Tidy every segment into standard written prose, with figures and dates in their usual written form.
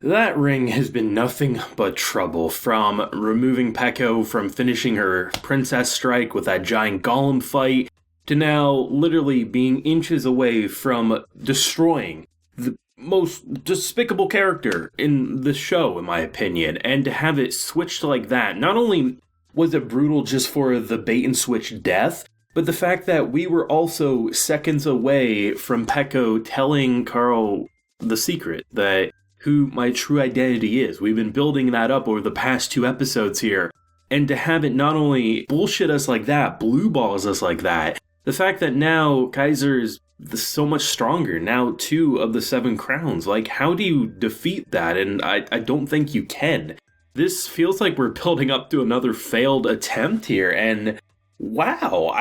That ring has been nothing but trouble, from removing Peko from finishing her princess strike with that giant golem fight, to now literally being inches away from destroying the most despicable character in the show, in my opinion. And to have it switched like that, not only was it brutal just for the bait and switch death, but the fact that we were also seconds away from Peko telling Carl the secret, that who my true identity is. We've been building that up over the past 2 episodes here. And to have it not only bullshit us like that, blue balls us like that, the fact that now Kaiser is so much stronger, now 2 of the 7 crowns. Like, how do you defeat that? And I don't think you can. This feels like we're building up to another failed attempt here, and wow,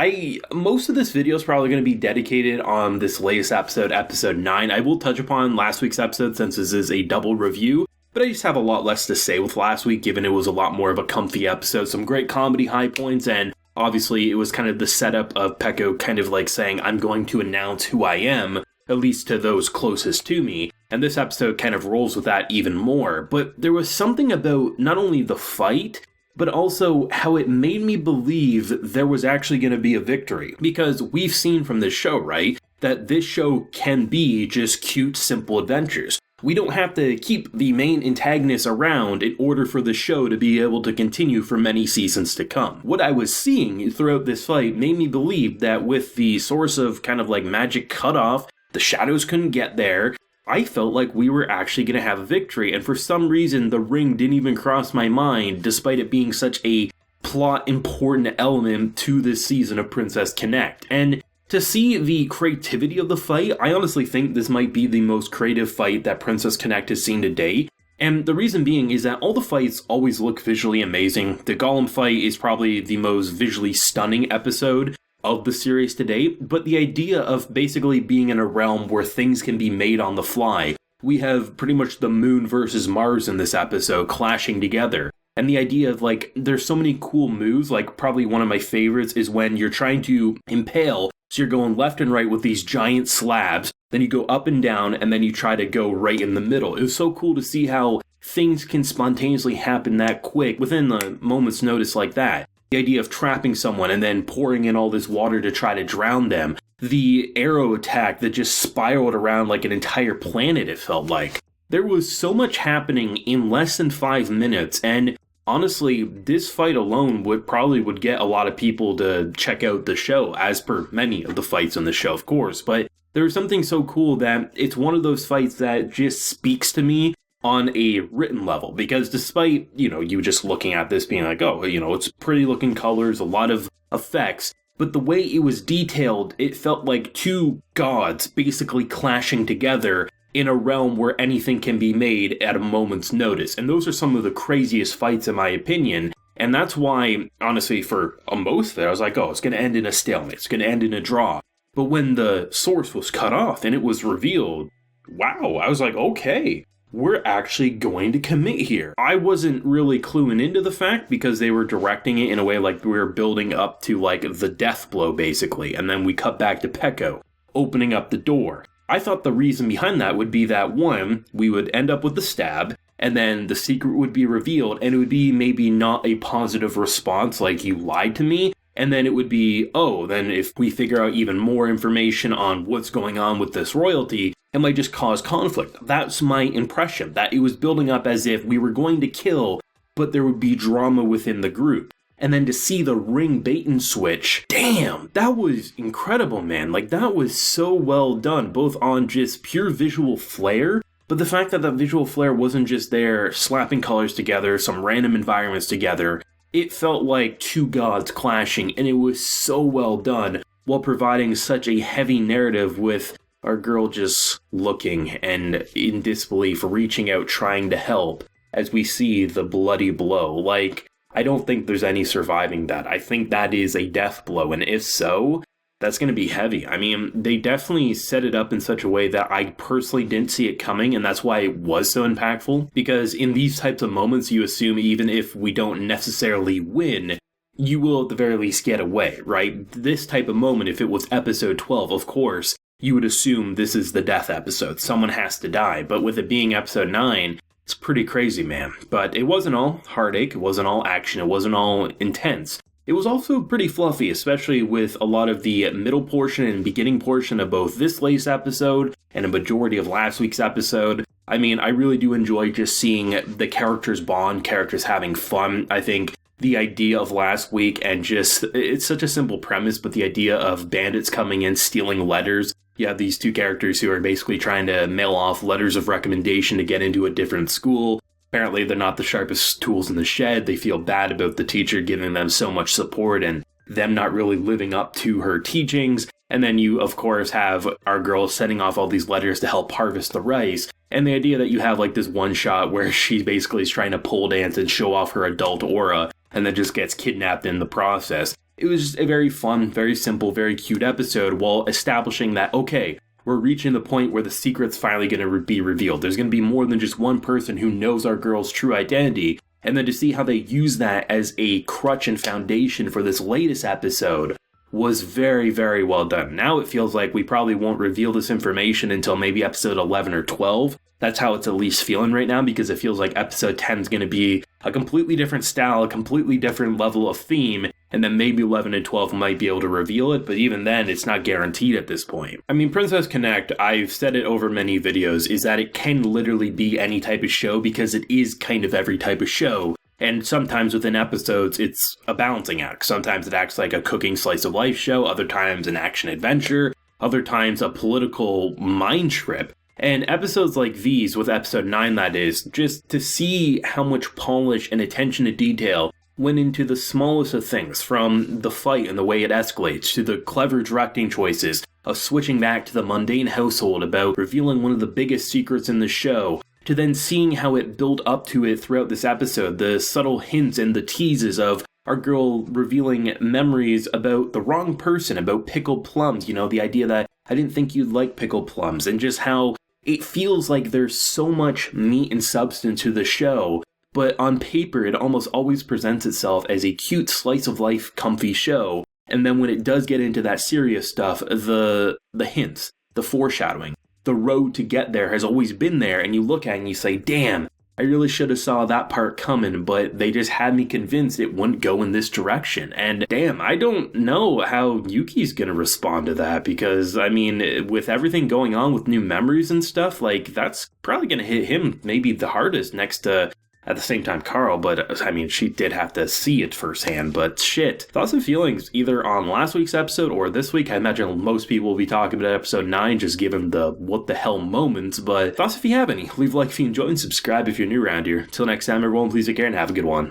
most of this video is probably going to be dedicated on this latest episode, episode 9. I will touch upon last week's episode since this is a double review, but I just have a lot less to say with last week, given it was a lot more of a comfy episode, some great comedy high points, and obviously it was kind of the setup of Peko kind of like saying, I'm going to announce who I am, at least to those closest to me, and this episode kind of rolls with that even more. But there was something about not only the fight, but also how it made me believe there was actually going to be a victory. Because we've seen from this show, right, that this show can be just cute, simple adventures. We don't have to keep the main antagonist around in order for the show to be able to continue for many seasons to come. What I was seeing throughout this fight made me believe that with the source of kind of like magic cut off, the shadows couldn't get there, I felt like we were actually going to have a victory, and for some reason the ring didn't even cross my mind, despite it being such a plot important element to this season of Princess Connect. And to see the creativity of the fight, I honestly think this might be the most creative fight that Princess Connect has seen to date. And the reason being is that all the fights always look visually amazing. The Golem fight is probably the most visually stunning episode of the series to date, but the idea of basically being in a realm where things can be made on the fly. We have pretty much the moon versus Mars in this episode clashing together. And the idea of, like, there's so many cool moves, like probably one of my favorites is when you're trying to impale, so you're going left and right with these giant slabs, then you go up and down, and then you try to go right in the middle. It was so cool to see how things can spontaneously happen that quick within a moment's notice like that. The idea of trapping someone and then pouring in all this water to try to drown them. The arrow attack that just spiraled around like an entire planet, it felt like. There was so much happening in less than 5 minutes, and honestly, this fight alone would get a lot of people to check out the show, as per many of the fights on the show, of course. But there's something so cool that it's one of those fights that just speaks to me on a written level, because despite, you just looking at this being like, oh, it's pretty looking colors, a lot of effects, but the way it was detailed, it felt like 2 gods basically clashing together in a realm where anything can be made at a moment's notice. And those are some of the craziest fights in my opinion. And that's why, honestly, for most of it, I was like, oh, it's going to end in a stalemate. It's going to end in a draw. But when the source was cut off and it was revealed, wow, I was like, okay, we're actually going to commit here. I wasn't really cluing into the fact because they were directing it in a way like we were building up to like the death blow basically. And then we cut back to Peko opening up the door. I thought the reason behind that would be that, one, we would end up with the stab, and then the secret would be revealed, and it would be maybe not a positive response like you lied to me, and then it would be, oh, then if we figure out even more information on what's going on with this royalty, it might just cause conflict. That's my impression, that it was building up as if we were going to kill, but there would be drama within the group. And then to see the ring bait and switch, damn, that was incredible, man. Like, that was so well done, both on just pure visual flair, but the fact that visual flair wasn't just there slapping colors together, some random environments together. It felt like 2 gods clashing, and it was so well done, while providing such a heavy narrative with our girl just looking and in disbelief, reaching out, trying to help, as we see the bloody blow. Like, I don't think there's any surviving that. I think that is a death blow, and if so, that's going to be heavy. I mean, they definitely set it up in such a way that I personally didn't see it coming, and that's why it was so impactful, because in these types of moments, you assume even if we don't necessarily win, you will at the very least get away, right? This type of moment, if it was episode 12, of course, you would assume this is the death episode. Someone has to die, but with it being episode 9, It's pretty crazy, man. But it wasn't all heartache, it wasn't all action, it wasn't all intense. It was also pretty fluffy, especially with a lot of the middle portion and beginning portion of both this latest episode and a majority of last week's episode. I mean, I really do enjoy just seeing the characters bond, characters having fun. I think the idea of last week and just, it's such a simple premise, but the idea of bandits coming in, stealing letters. You have these two characters who are basically trying to mail off letters of recommendation to get into a different school. Apparently, they're not the sharpest tools in the shed. They feel bad about the teacher giving them so much support and them not really living up to her teachings. And then you, of course, have our girl sending off all these letters to help harvest the rice. And the idea that you have like this one shot where she basically is trying to pole dance and show off her adult aura and then just gets kidnapped in the process. It was just a very fun, very simple, very cute episode while establishing that, okay, we're reaching the point where the secret's finally going to be revealed. There's going to be more than just one person who knows our girl's true identity. And then to see how they use that as a crutch and foundation for this latest episode was very, very well done. Now it feels like we probably won't reveal this information until maybe episode 11 or 12. That's how it's at least feeling right now, because it feels like episode 10 is going to be a completely different style, a completely different level of theme, and then maybe 11 and 12 might be able to reveal it, but even then, it's not guaranteed at this point. I mean, Princess Connect, I've said it over many videos, is that it can literally be any type of show because it is kind of every type of show. And sometimes within episodes, it's a balancing act. Sometimes it acts like a cooking slice of life show, other times an action adventure, other times a political mind trip. And episodes like these, with episode 9 that is, just to see how much polish and attention to detail went into the smallest of things, from the fight and the way it escalates, to the clever directing choices of switching back to the mundane household about revealing one of the biggest secrets in the show, to then seeing how it built up to it throughout this episode, the subtle hints and the teases of our girl revealing memories about the wrong person, about pickled plums, you know, the idea that I didn't think you'd like pickled plums, and just how it feels like there's so much meat and substance to the show, but on paper it almost always presents itself as a cute slice of life comfy show, and then when it does get into that serious stuff, the hints, the foreshadowing, the road to get there has always been there, and you look at it and you say, damn, I really should have saw that part coming, but they just had me convinced it wouldn't go in this direction. And damn, I don't know how Yuki's gonna respond to that, because, I mean, with everything going on with new memories and stuff, like, that's probably gonna hit him maybe the hardest next to, at the same time, Carl, but, I mean, she did have to see it firsthand, but shit. Thoughts and feelings either on last week's episode or this week. I imagine most people will be talking about episode 9, just given the what the hell moments, but thoughts if you have any. Leave a like if you enjoyed and subscribe if you're new around here. Till next time, everyone, please take care and have a good one.